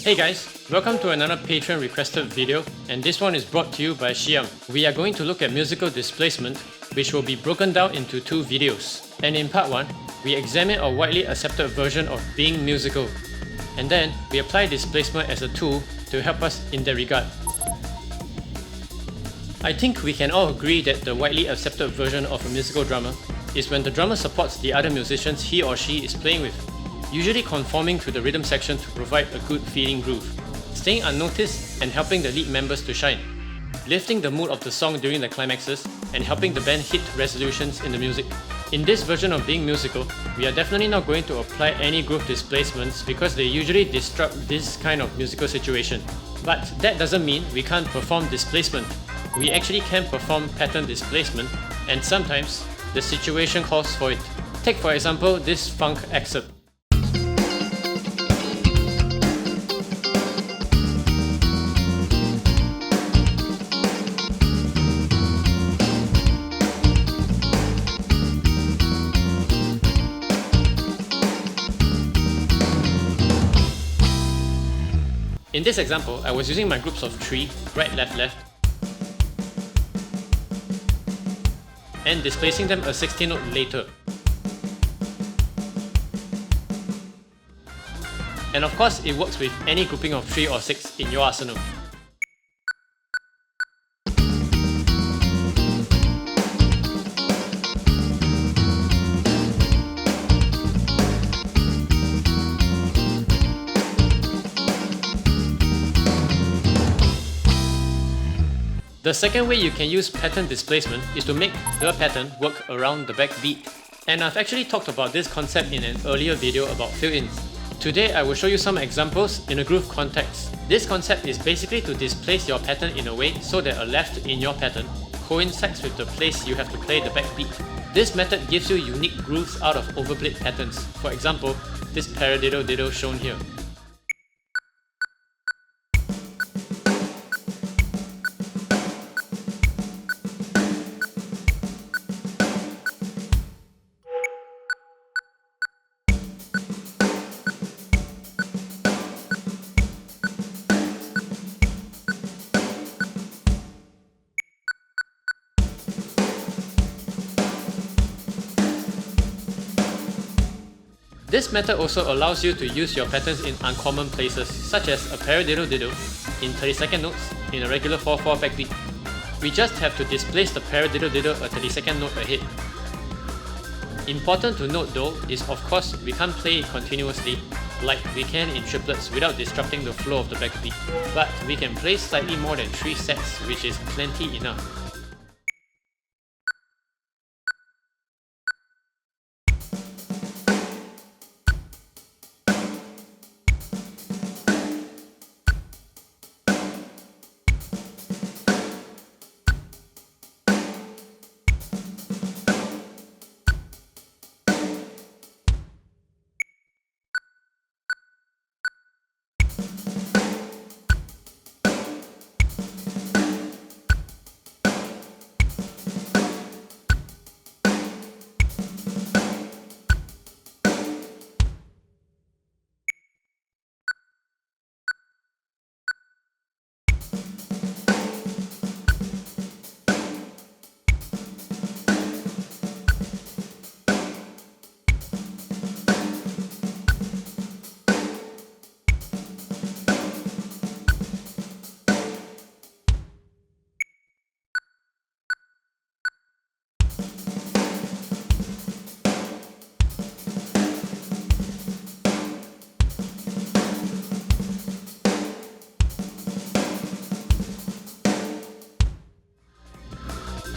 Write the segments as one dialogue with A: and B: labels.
A: Hey guys, welcome to another Patreon requested video, and this one is brought to you by Xiang. We are going to look at musical displacement, which will be broken down into two videos. And in part 1, we examine a widely accepted version of being musical. And then, we apply displacement as a tool to help us in that regard. I think we can all agree that the widely accepted version of a musical drummer is when the drummer supports the other musicians he or she is playing with, usually conforming to the rhythm section to provide a good feeling groove, staying unnoticed and helping the lead members to shine, lifting the mood of the song during the climaxes, and helping the band hit resolutions in the music. In this version of being musical, we are definitely not going to apply any groove displacements because they usually disrupt this kind of musical situation. But that doesn't mean we can't perform displacement. We actually can perform pattern displacement, and sometimes the situation calls for it. Take for example this funk excerpt. In this example, I was using my groups of 3, right, left, left, and displacing them a 16th note later. And of course, it works with any grouping of 3 or 6 in your arsenal. The second way you can use pattern displacement is to make the pattern work around the backbeat. And I've actually talked about this concept in an earlier video about fill-ins. Today I will show you some examples in a groove context. This concept is basically to displace your pattern in a way so that a left in your pattern coincides with the place you have to play the backbeat. This method gives you unique grooves out of overplayed patterns. For example, this Paradiddle-diddle shown here. This method also allows you to use your patterns in uncommon places, such as a paradiddle-diddle in 32nd notes in a regular 4/4 backbeat. We just have to displace the paradiddle-diddle a 32nd note ahead. Important to note though is of course we can't play it continuously like we can in triplets without disrupting the flow of the backbeat, but we can play slightly more than 3 sets, which is plenty enough.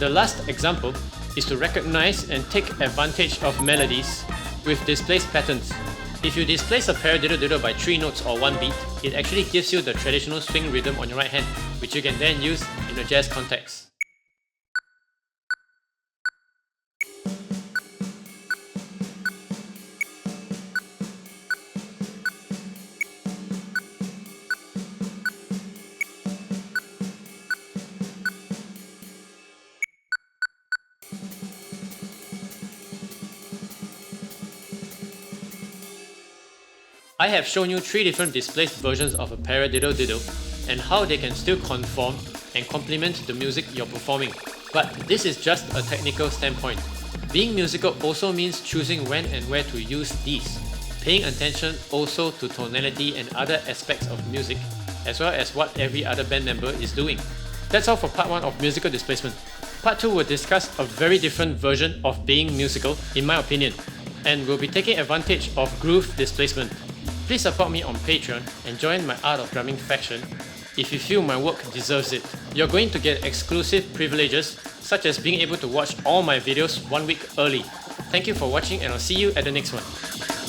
A: The last example is to recognize and take advantage of melodies with displaced patterns. If you displace a paradiddle-diddle by 3 notes or 1 beat, it actually gives you the traditional swing rhythm on your right hand, which you can then use in a jazz context. I have shown you 3 different displaced versions of a Paradiddle-diddle and how they can still conform and complement the music you're performing. But this is just a technical standpoint. Being musical also means choosing when and where to use these, paying attention also to tonality and other aspects of music, as well as what every other band member is doing. That's all for part 1 of musical displacement. Part 2 will discuss a very different version of being musical, in my opinion, and we'll be taking advantage of groove displacement. Please support me on Patreon and join my Art of Drumming faction if you feel my work deserves it. You're going to get exclusive privileges, such as being able to watch all my videos 1 week early. Thank you for watching, and I'll see you at the next one.